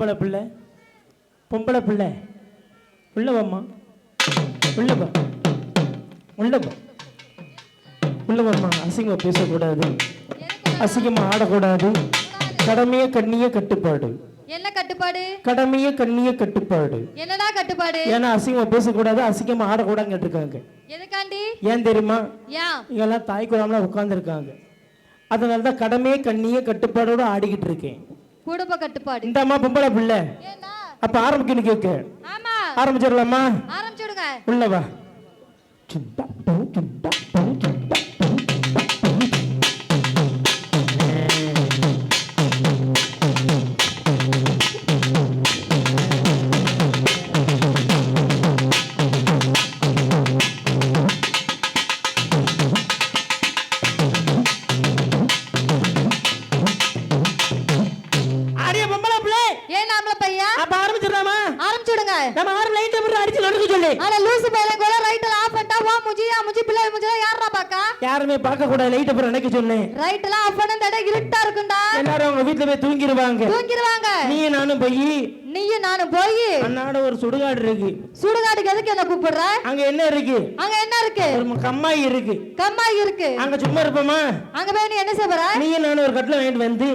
பொம்பளை பிள்ளை பொம்பளை பிள்ளை உள்ளவம்மா உள்ளவா உள்ளவா உள்ளவம்மா அசிங்கமா பேசக்கூடாது, அசிங்கமா ஆடக்கூடாது. கடமைய கண்ணிய கட்டுப்பாடு. என்ன கட்டுப்பாடு? கடமைய கண்ணிய கட்டுப்பாடு. என்னடா கட்டுப்பாடு? ஏன்னா அசிங்கமா பேசக்கூடாது, அசிங்கமா ஆடக்கூடாதுன்னு கேட்டிருக்காங்க. எதுக்காண்டி? ஏன் தெரியுமா? ஏன் இங்கெல்லாம் தாய் குழாமலாம் உட்கார்ந்துருக்காங்க. அதனாலதான் கடமைய கண்ணிய கட்டுப்பாடோட ஆடிக்கிட்டு இருக்கேன். குடும்ப கட்டுப்பாடு. இந்த அம்மா பொம்பளை பிள்ளை. அப்ப ஆரம்பிக்கணும் கேட்க. ஆமா ஆரம்பிச்சிடலாமா? ஆரம்பிச்சுடுங்க. உள்ளவா யாருமே பார்க்க கூடாது. லைட் அப்புறம் நினைக்க சொன்னேன். ரைட் எல்லாம் ஆஃப் பண்ண தடை இருட்டா இருக்குண்டா. எல்லாரும் அவங்க வீட்ல போய் தூங்கிடுவாங்க. நீயும் நானும் போய் அண்ணாட ஒரு சுடுகாடு இருக்கு. சுடுகாடுக்கு எதுக்கு என்ன கூப்பிடுற? அங்க என்ன இருக்கு? ஒரு கம்மாய் இருக்கு. அங்க சும்மா இருப்போமா? அங்க போய் நீ என்ன செய்ய போற? நீயும் நானும் ஒரு கட்டில வாங்கிட்டு வந்து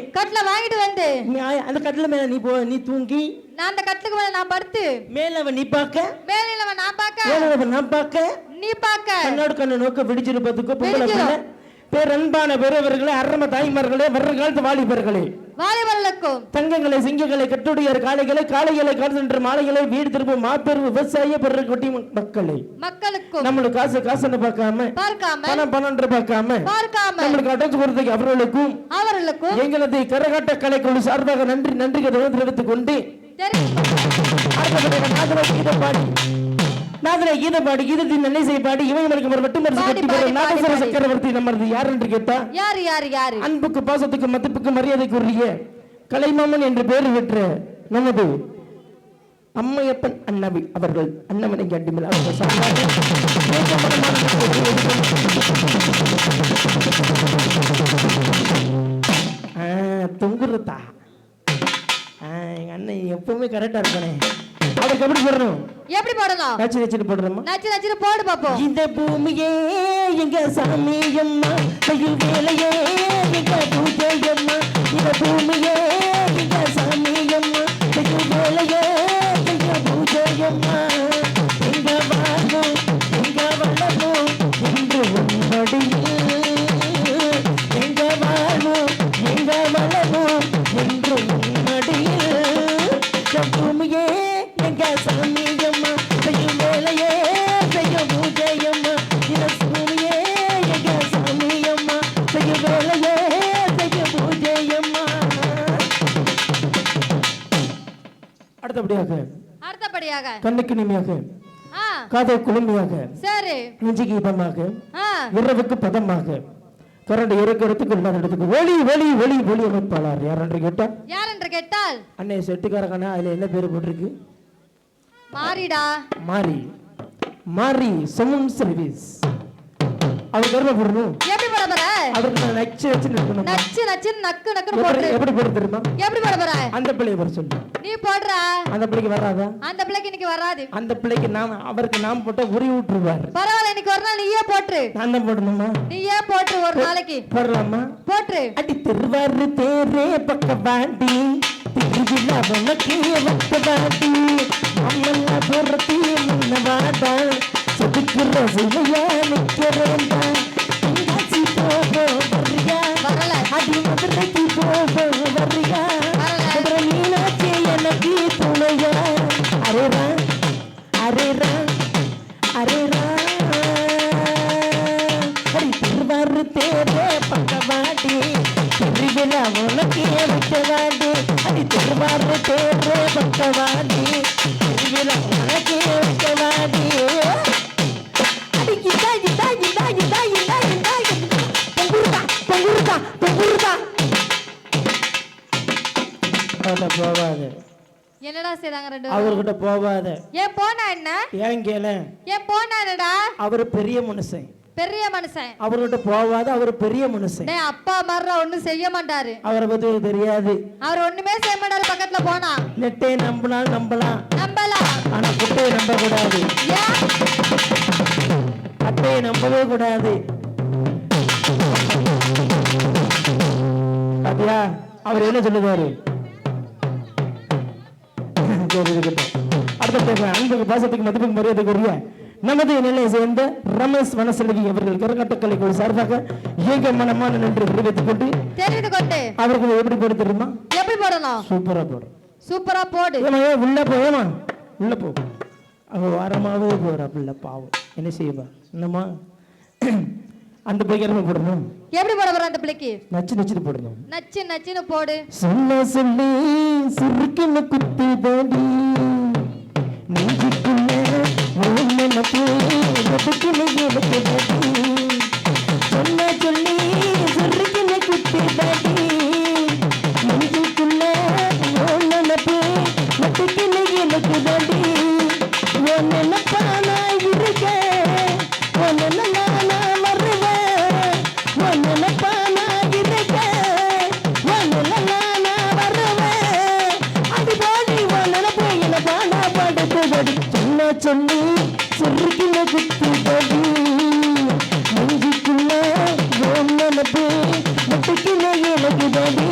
அந்த கட்டில மேல நீ தூங்கி, நான் அந்த கட்டுக்கு மேல நான் படுத்து, மேலவ நீ பாக்க, மேலவ நான் பாக்க, மேலவ நான் பாக்க, நீ பாக்க, கண்ணோடு கண்ணு நோக்க விடிச்சிருப்பதுக்கு பொம்பளை பிள்ளை. பேரன்பான பெரியவர்களே, அறம தாய்மார்களே, வருங்காலத்து வாலிபர்களே, வாலிபர்களுக்கும் தங்கங்களை, சிங்கங்களை, கட்டுடையார் காளைகளை, காளைகளை காற்று மாலைகளை, வீடு திரும்பும் மாபெரும் விவசாய பெருக்கொட்டி மக்களுக்கும் நம்மளுக்கு காசுன்னு பார்க்காம பணம் பார்க்காம நம்மளுக்கு அடைச்சு கொடுத்ததுக்கு அவர்களுக்கும் எங்களது கரகாட்ட கலைக்குழு சார்பாக நன்றி எடுத்துக்கொண்டு கீதப்பாடி கீதத்தின் நன்னை பாடி இவங்களுக்கு மட்டும் சக்கரவர்த்தி நம்மளது யார் என்று கேட்டா அன்புக்கு பாசத்துக்கு மதிப்புக்கு மரியாதைக்குரிய கலைமாமன் என்று பெயர் பெற்ற நமது அம்மையப்பன் அண்ணாவி அவர்கள் அண்ணமனை கண்டிமல் தொங்குறதா எங்க அண்ணன் எப்பவுமே கரெக்டா இருப்பானே. அவருக்கு எப்படி போடணும்? எப்படி போடலாம்? நச்சு போடுறோமா? நச்சு போடு பாப்போம். இந்த பூமியே எங்க சாமியம்மா, பயில் வேலையே எங்க பூஜையம்மா. இந்த பூமியே எங்க சாமியம்மா, பயில் வேலையே எங்க பூஜையம்மா. எங்க வாழ்வோம் எங்க வளர்வோம் என்று உன்னடியில், எங்க வாழ்வோம் எங்க வளர்வோம் என்று உன்னடியில். பூமியே எங்க சாமியம்மா, செய்யும் வேலையே செய்யும் பூஜையம்மா. இந்த பூமியே எங்க சாமியம்மா, செய்யும் வேலையே செய்யும் பூஜையம்மா. அடுத்தபடியாக கண்ணுக்கு நிமையாக, காதை குளுமையாக, நெஞ்சுக்கு இதமாக, இரவுக்கு பதமாக, கரண்ட் இறக்கிறதுக்கு இடத்துக்கு ஒளி ஒளி ஒளி ஒளி அமைப்பாளர் யார் என்று கேட்டால் அண்ணே செட்டுக்காரக்கான. அதுல என்ன பேரு போட்டிருக்கு? மாரி சமூன் சர்வீஸ். அவர் கர்ம போடணும். எப்படி போட போற? அவருக்கு நான் நச்சு நிக்கணும். நச்சு நக்கு நக்கு போடு. எப்படி போட தெரியுமா? எப்படி போட போற? அந்த பிள்ளையை போட சொல்லு. நீ போடுற. அந்த பிள்ளைக்கு வராதா? அந்த பிள்ளைக்கு இன்னைக்கு வராது. அந்த பிள்ளைக்கு அவருக்கு நாம் போட்டா உரி விட்டுருவார். பரவாயில்லை, இன்னைக்கு ஒரு நாள் நீயே போட்டு. நான் தான் போடணுமா? நீயே போட்டு ஒரு நாளைக்கு. போடலாமா? போட்டு. அடி திருவாரு தேரே பக்கவாண்டி, திருவிழா உனக்கு வட்டவாண்டி, அம்மல்ல போடுறதே முன்னவாடா, செதுக்குற சிலையா நிக்கிறேன்டா. எங்காச்சி போகோ வர்றியா? அடி மதுரைக்கு போகோ வர்றியா? மீனாட்சி எனக்கு துணையா? அரேரா அரேரா அரேரா. அடி திருவாரு தேரே பக்கவாண்டி, திருவிழா உனக்கு வட்டவாண்டி. அடி திருவாரு தேரே பக்கவாண்டி, திருவிழா உனக்கு வட்டவாண்டி. போவாத. என்னடா செய்றாங்க ரெண்டு? அவர்கிட்ட போவாத. ஏன் போனா என்ன? ஏன் கேள? ஏன் போனா என்னடா? அவர் பெரிய மனுஷன், பெரிய மனுஷன். அவர்கிட்ட போவாத, அவர் பெரிய மனுஷன். டேய் அப்பா மர்ற ஒண்ணும் செய்ய மாட்டாரு. அவரை பத்தி தெரியாது. அவர் ஒண்ணுமே செய்ய மாட்டாரு. பக்கத்துல போனா நெட்டை நம்பலாம், நம்பலாம், ஆனா குட்டையை நம்ப கூடாது. அட்டையை நம்பவே கூடாது. பாத்தியா அவர் என்ன சொல்லுவாரு? அடுத்த அன்புக்கு பாசத்துக்கு மதிப்புக்கு மரியாதைக்குரிய நமது நிலையை சேர்ந்த ரமேஷ் வனசெல்வி அவர்கள் கரகாட்டக்கலை குழு சார்பாக ஏக மனமான நன்றி தெரிவித்துக் கொண்டு அவர்கள் எப்படி போட தெரியுமா? எப்படி போடணும்? சூப்பரா போடு. சூப்பரா போடு. உள்ள போயமா, உள்ள போ. அவ வாரமாவே போறாப்புல பாவம். என்ன செய்வா? என்னம்மா அந்த பிள்ளைக்கு போடணும். எப்படி போட போற அந்த பிள்ளைக்கு? நச்சு நச்சுன்னு போடணும். நச்சு நச்சுன்னு போடு. சொல்ல சொல்லி சுருக்கின குத்து தாடி நெஞ்சுக்குள்ள ஓமனப்பு நெடுக்கின எனக்கு தாடி. சொல்ல சொல்லி சுருக்கின குத்து தாடி நெஞ்சுக்குள்ள ஓமனப்பு நெடுக்கின எனக்கு தாடி. ஒன்னு நப்பானா இருக்க, ஒன்னு நானா வருவேன், ஒன்னு நப்பானா இருக்க, ஒன்னு நானா வருவேன். அடி போடி ஒன்னு போய் என்ன பானா பாடுது படி. சொன்ன சொல்லி சொல்லிக்கின குத்து படி நெஞ்சுக்குள்ள ஒன்னப்பு நட்டுக்கின எனக்கு படி.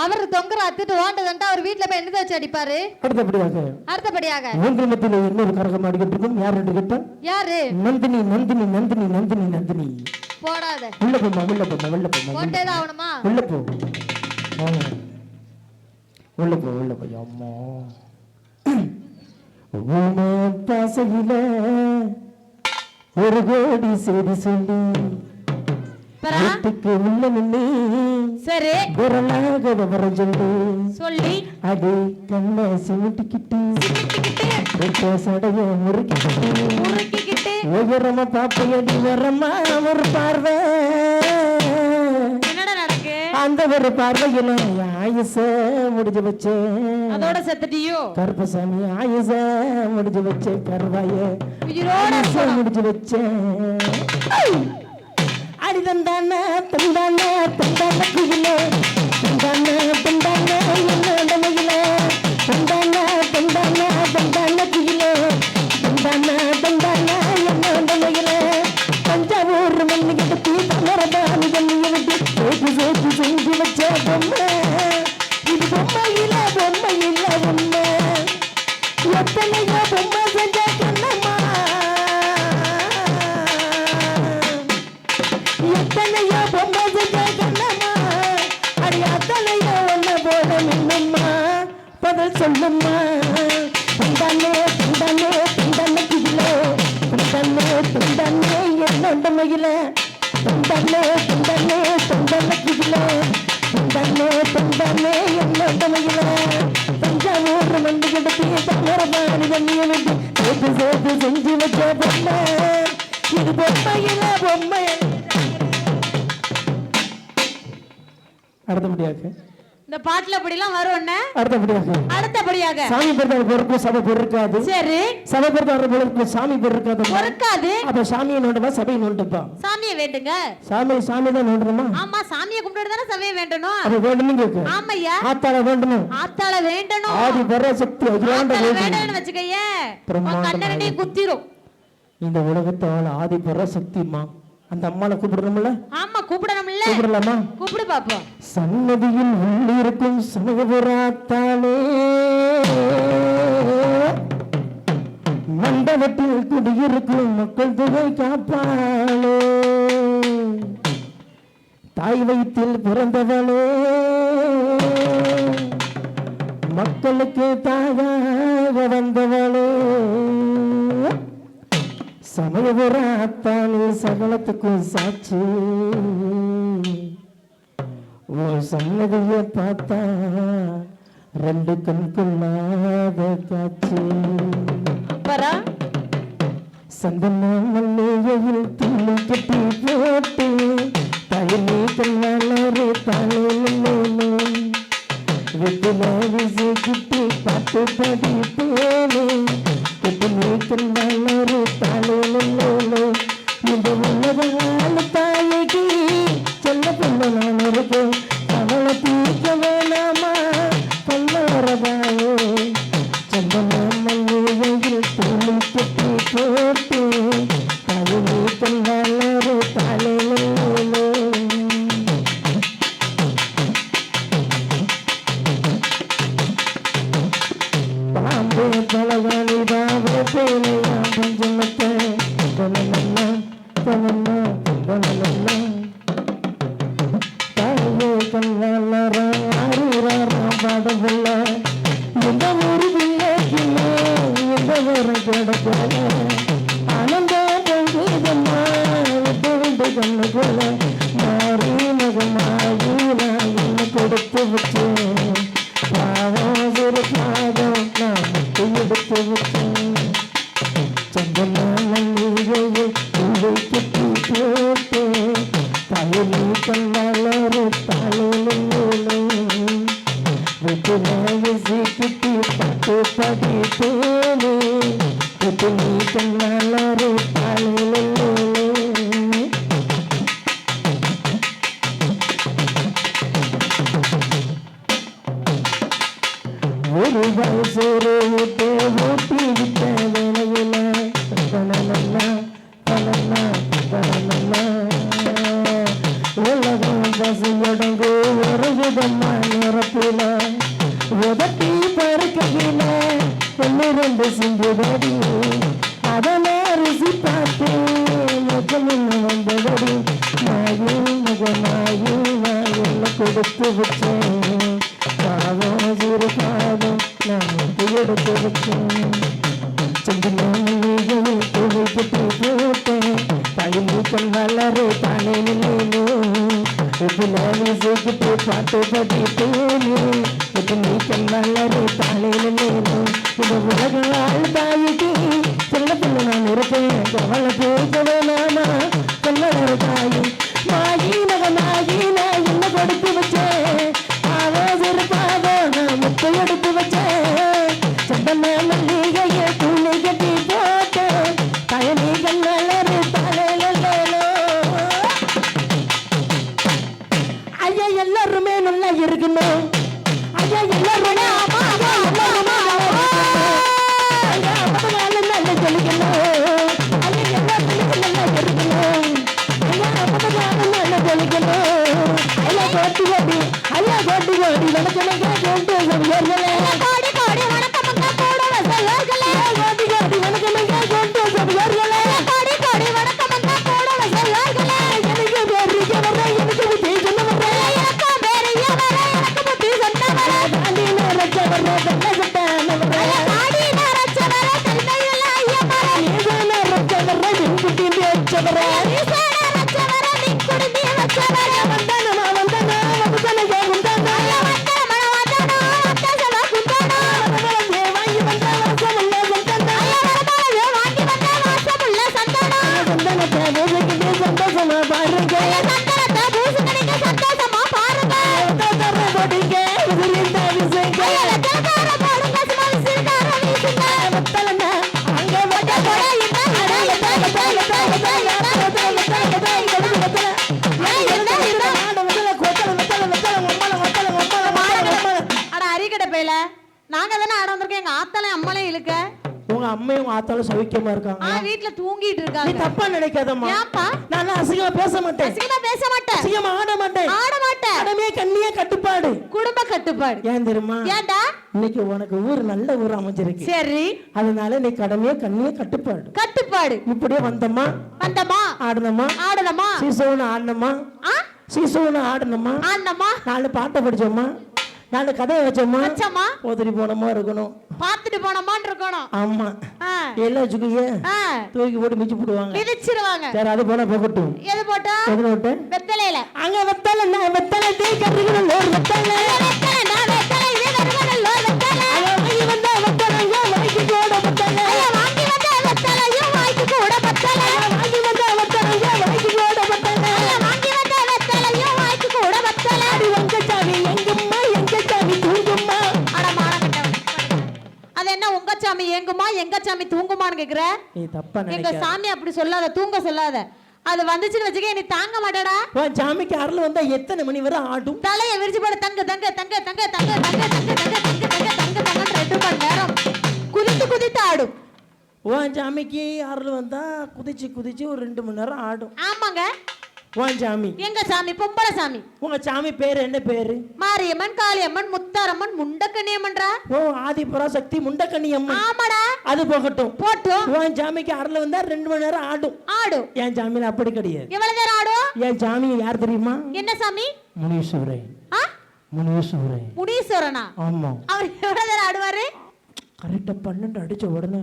அவர் தொங்குற அத்துட்டு ஓண்டதண்டா அவர் வீட்ல போய் என்ன வச்சு அடிப்பாரு? அடுத்தபடியாக உங்கள் மத்தியில இன்னொரு கரகம் அடிக்கிட்டு இருக்கும். யார் என்று கேட்டா யாரு? நந்தினி நந்தினி நந்தினி நந்தினி நந்தினி. போடாத. உள்ள போமா, உள்ள போமா, உள்ள போமா. போட்டேதான் ஆகணுமா? உள்ள போ, உள்ள போ, உள்ள போ. அம்மா உமா பாசையில ஒரு கோடி செய்தி சொல்லி வீட்டுக்கு உள்ள நின்று சரி குரலாக விவரம் சொல்லி அது கண்ண சிமிட்டிக்கிட்டு சடைய முறுக்கிக்கிட்டு உயரமா பாப்பையடி வரமா ஒரு பார்வை. என்னடா நடக்கு? அந்த ஒரு பார்வையில ஆயுச முடிஞ்சு வச்சே. அதோட செத்துட்டியோ? கருப்பசாமி ஆயுச முடிஞ்சு வச்சே. கருவாய முடிஞ்சு வச்சேன். அடி தந்தானே தந்தானே தந்தான குயிலே தந்தானே தந்தானே என்னோட மயிலே தந்தானே தந்தானே தந்தான குயிலே தந்தானே தந்தானே என்னோட மயிலே. தஞ்சாவூர் மண்ணு எடுத்து தமிழபாணி தண்ணியை விட்டு சேர்த்து சேர்த்து செஞ்சு வச்ச பொம்மை. இது பொம்மையில பொம்மையில பொம்மை. எத்தனையோ பொம்மை செஞ்ச கண்ணம்மா, எத்தனையோ பொம்மை செஞ்ச கண்ணம்மா. அடி அத்தனையோ ஒன்ன போல மின்னம்மா. பதில் சொல்லம்மா. தந்தானே தந்தானே தந்தான குயிலே தந்தானே தந்தானே என்னோட மயிலே தந்தானே தந்தானே தந்தான குயிலே தந்தானே தந்தானே என்னோட மயிலே. தஞ்சாவூர் மண்ணு கிடத்தி தமிழபாணி தண்ணியை விட்டு சேர்த்து சேர்த்து செஞ்சு வச்ச பொம்மை. இது பொம்மையில பொம்மை. அடுத்தபடியாக இந்த பாட்டுல அப்படிலாம் வரும். அடுத்தபடியாக சாமி பொறுத்த பொறுப்பு சபை பொறுக்காது. சரி சபை பொறுத்த பொறுப்பு சாமி பொறுக்காது. பொறுக்காது. அப்ப சாமியை நோண்டவா சபையை நோண்டுப்பா? சாமியை வேண்டுங்க. சாமி தான் நோண்டணுமா? ஆமா சாமியை கும்பிட்டு தானே சபையை வேண்டணும். அப்ப வேண்டணும் கேக்கு. ஆமையா ஆத்தாள வேண்டணும். ஆத்தாள வேண்டணும். ஆதி பராசக்தி அகிலாண்ட வேண்டணும் வச்சுக்கயே கண்ணனே குத்திரும். இந்த உலகத்தால ஆதி பராசக்திமா அந்த அம்மாளை கூப்பிடணும்ல? ஆமா கூப்பிடணும்ல. கூப்பிடலாமா? கூப்பிடு பாப்போம். சன்னதியில் உள்ளிருக்கும் சமயபுராத்தாலே மண்டபத்தில் குடியிருக்கும் மக்கள் தொகை காப்பாளே. தாய் வயிற்றில் பிறந்தவளே மக்களுக்கு தாயாக வந்தவளே. சமயபுராத்தாலே சகலத்துக்கும் சாட்சி. ஓ சன்னதிய பார்த்தா ரெண்டு கண் கொள்ளாத காட்சி. சந்தன மல்லிகையில் துள்ளி கட்டி போட்டு தயனி கல்லாளரே தானே வெட்டில வீசி குட்டி பாட்டு பாட்டு படிப்பேனே எப்படி நீக்கின்றாலும் தாளேலோ இந்த உலகால தாயகி செல்ல பிள்ளை நான் இருக்கேன் அவளை தீர்க்க வேணாமா பல்லவரதாயோ சந்தன மல்லிகையில் தூளி கட்டி போட்டு தாயை நீக்கின்றாலும் தாளேலோ பலகாலி பாபு பேலையா பஞ்சமத்தை பலனல்லா பலனா பலனல்லா தாயே கல்லாலரா ஆரூரா பாடவில்ல எந்த ஒரு பிள்ளைக்குமே எந்த ஒரு கிடக்கல ஆனந்த பொழுதம்மா விட்டு விட்டு கண்ணு போல மாறி மகமாகி நான் என்ன கொடுத்து வச்சேன் பாவம் ஒரு பாதம் நான் முட்டு எடுத்து வச்சேன் சந்தன மல்லிகையை பூவை கட்டி போட்டு தாயலி கல்லாலரு தாளேலோ வீட்டுல விசி குட்டி பாட்டு படிப்பேனே வீட்டுலி கல்லாலரு தாளேலோ ஒரு வயசோரு ஊட்டே ஊட்டி விட்ட வேலையில பலனல்லா பலனா பலனல்லா உலகம் பசியடங்கு ஒரு விதமா நிறப்பில உதட்டி பறக்கையில ஒன்று ரெண்டு சிந்துபடி அதனை ருசி பார்த்து முகம் வந்தபடி மாயி முகமாயி நான் என்ன கொடுத்து வச்சேன் பாவம் சிறு பாவம் நான் எடுத்து வச்சேன் செஞ்சு துவைக்கிட்டு போட்டேன் தகுந்து கொண்டாலரு தானே நிலையிலோ இதுல விசைக்கிட்டு பாட்டு படிப்பேனே இது நீ கொண்டாலரு தானே நிலையிலோ இது உலகால் தாய்க்கு சின்ன பிள்ளை நான் இருப்பேன் கவலை பேசவே நாமா கொண்டாடு தாயி மாயி மகனாகி நான் என்ன கொடுத்து வச்சேன் முட்டை எடுத்து வச்சேன் சந்தன மல்லிகையை தூளி கட்டி போட்டேன் தயனி கண்ணலரு தாளேலோ ஐயா எல்லாருமே நல்லா இருக்கணும் ஐயா எல்லாருமே நல்லா சொல்லிக்கணும் ஐயா எல்லாருமே நல்லா இருக்கணும் ஐயா நல்லா சொல்லிக்கணும் ஐயா கோட்டி கோடி ஐயா கோட்டி கோடி வணக்கம் கோட்டு சபையர்களே கோடி கோடி வணக்கம் கூட வசையர்களே கோடி கோடி வணக்கம் கோட்டு சபையர்களே கோடி கோடி வணக்கம் கூட வசையர்களே எனக்கு பேரிய வர எனக்கு புத்தி சொன்ன வர எனக்கு பேரிய வர எனக்கு புத்தி சொன்ன வர காடி நரச்ச வர வெள்ள சட்டான வர காடி நரச்ச வர தன்மையில ஐயா வர நீ நரச்ச வர குட்டி பேச்ச வர நீ நரச்ச வர நீ குடி வச்ச வர வந்தனமா வந்தனா வந்தனா வந்தனா சந்தோஷமா பாருங்க சந்தோஷமா பாருங்க நாங்க தானே ஆட வந்திருக்கோம் எங்க ஆத்தாலையும் அம்மாலையும் இழுக்க உங்க அம்மையும் ஆத்தாலும் சௌக்கியமா இருக்காங்க வீட்டுல தூங்கிட்டு இருக்காங்க நீ தப்பா நினைக்காதம்மா ஏப்பா நான் அசிங்கமா பேச மாட்டேன் அசிங்கமா ஆட மாட்டேன் அடமே கண்ணியா கட்டுப்பாடு குடும்ப கட்டுப்பாடு ஏன் தெரியுமா ஏன்டா இன்னைக்கு உனக்கு ஊர் நல்ல ஊர் அமைஞ்சிருக்கு சரி அதனால நீ கடமையா கண்ணியா கட்டுப்பாடு இப்படியே வந்தம்மா ஆடணுமா சீசோன்னு ஆடணுமா நாலு பாட்டை படிச்சோம்மா நாலு கதையை வச்சோமா போத்துட்டு போனமா இருக்கணும் பாத்துட்டு போனமான்னு இருக்கணும் ஆமா எல்லாம் சுக்கிய தூக்கி போட்டு மிச்சு போடுவாங்க மிதிச்சிருவாங்க சரி அது போனா போகட்டும் எது போட்டா எதுல போட்டு வெத்தலையில அங்க வெத்தலை தீ கட்டிக்கணும் லோர் வெத்தலை நான் வெத்தலை இது வருவன லோர் வெத்தலை வாங்கி வந்த வெத்தலையோ வாங்கி கூட வெத்தலை வாங்கி வந்த வெத்தலையோ வாங்கி கூட வெத்தலை வாங்கி வந்த வெத்தலையோ வாங்கி கூட வெத்தலை வாங்கி வந்த வெத்தலையோ வாங்கி கூட வெத்தலை அடி வங்க சாமி எங்கம்மா தூங்கும்மா அட மானகட்ட சாமி ஏங்குமா எங்க சாமி தூங்குமான்னு கேக்குற? நீ தப்பா எங்க நினைக்காத. சாமி அப்படி சொல்லாத, தூங்க சொல்லாத. அது வந்துச்சுன்னு வச்சுக்க நீ தாங்க மாட்டடா. உன் சாமிக்கு அருள் வந்தா எத்தனை மணி வரை ஆடும்? தலைய விரிச்சு போட தங்க தங்க தங்க தங்க தங்க தங்க தங்க தங்க தங்க தங்க தங்க தங்க 2 மணி நேரம் குதித்து குதித்து ஆடும். உன் சாமிக்கு அருள் வந்தா குதிச்சு குதிச்சு ஒரு 2 மணி நேரம் ஆடும். ஆமாங்க. உன் சாமி எங்க சாமி பொம்பளை சாமி. உங்க சாமி பேரு என்ன பேரு? மாரியம்மன், காளியம்மன், முத்தாரம்மன், முண்டக்கண்ணியம்மன்றா. ஓ ஆதிபராசக்தி முண்டக்கண்ணி அம்மன். ஆமாடா. அது போகட்டும். போட்டும். உன் சாமிக்கு அருள் வந்தா 2 மணி நேரம் ஆடும். ஆடும். என் சாமியில அப்படி கிடையாது. எவ்வளவு நேரம் ஆடும்? என் சாமி யார் தெரியுமா? என்ன சாமி? முனீஸ்வரன். முனீஸ்வரன். முனீஸ்வரனா? ஆமா. அவர் எவ்வளவு நேரம் ஆடுவாரு? கரெக்டா 12 அடிச்ச உடனே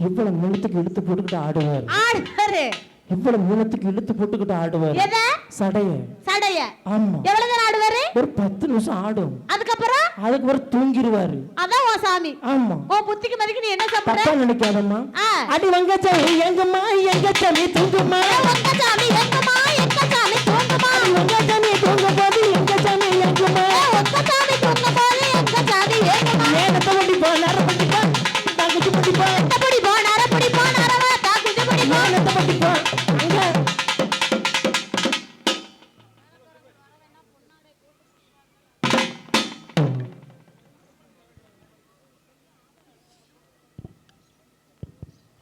இவ்வளவு மூலத்துக்கு இழுத்து போட்டுக்கிட்டு ஆடுவார். ஆடுவாரு. இவ்வளவு மூலத்துக்கு இழுத்து போட்டுக்கிட்டு ஆடுவார். எதை? சடைய. சடைய. ஆமா. எவ்வளவு நேரம் ஆடுவாரு? ஒரு 10 நிமிஷம் ஆடும். அதுக்கப்புறம் தூங்கிடுவாரு. அதான் உன் சாமி. ஆமா. உன் புத்திக்கு மதிக்கு நீ என்ன சாப்பிடுற? தப்பா நினைக்காதம்மா. அடி வங்க சாமி எங்கம்மா எங்க சாமி தூங்குமா? வங்க சாமி எங்கம்மா எங்க சாமி தூங்குமா? வங்க சாமி தூங்க போது எங்க சாமி எங்கம்மா? வங்க சாமி தூங்க போது எங்க சாமி எங்கம்மா? நேரத்தை படிப்பா நேரம் படிப்பா தாக்குச்சு படிப்பா எப்படி போ நேரம் படி போ நேரவா தாக்குச்சு படி போ நேரத்தை படிப்பா அங்க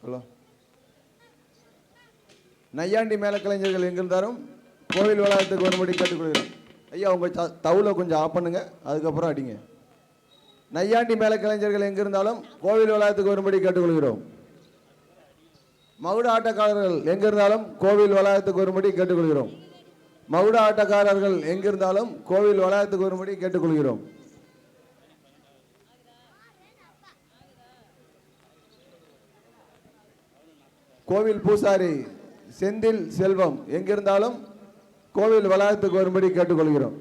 ஹலோ நையாண்டி மேல கலைஞர்கள் எங்கிருந்தாலும் கோவில் வளாகத்துக்கு வரும்படி கேட்டுக்கொள்கிறேன். ஐயா உங்கள் தவுல கொஞ்சம் ஆஃப் பண்ணுங்க, அதுக்கப்புறம் அடிங்க. நையாண்டி மேல கலைஞர்கள் எங்கிருந்தாலும் கோவில் வளாகத்துக்கு வரும்படி கேட்டுக்கொள்கிறோம். மகுட ஆட்டக்காரர்கள் எங்கிருந்தாலும் கோவில் வளாகத்துக்கு வரும்படி கேட்டுக்கொள்கிறோம். மகுட ஆட்டக்காரர்கள் எங்கிருந்தாலும் கோவில் வளாகத்துக்கு வரும்படி கேட்டுக்கொள்கிறோம். கோவில் பூசாரி செந்தில் செல்வம் எங்கிருந்தாலும் கோவில் வளாகத்துக்கு வரும்படி கேட்டுக்கொள்கிறோம்.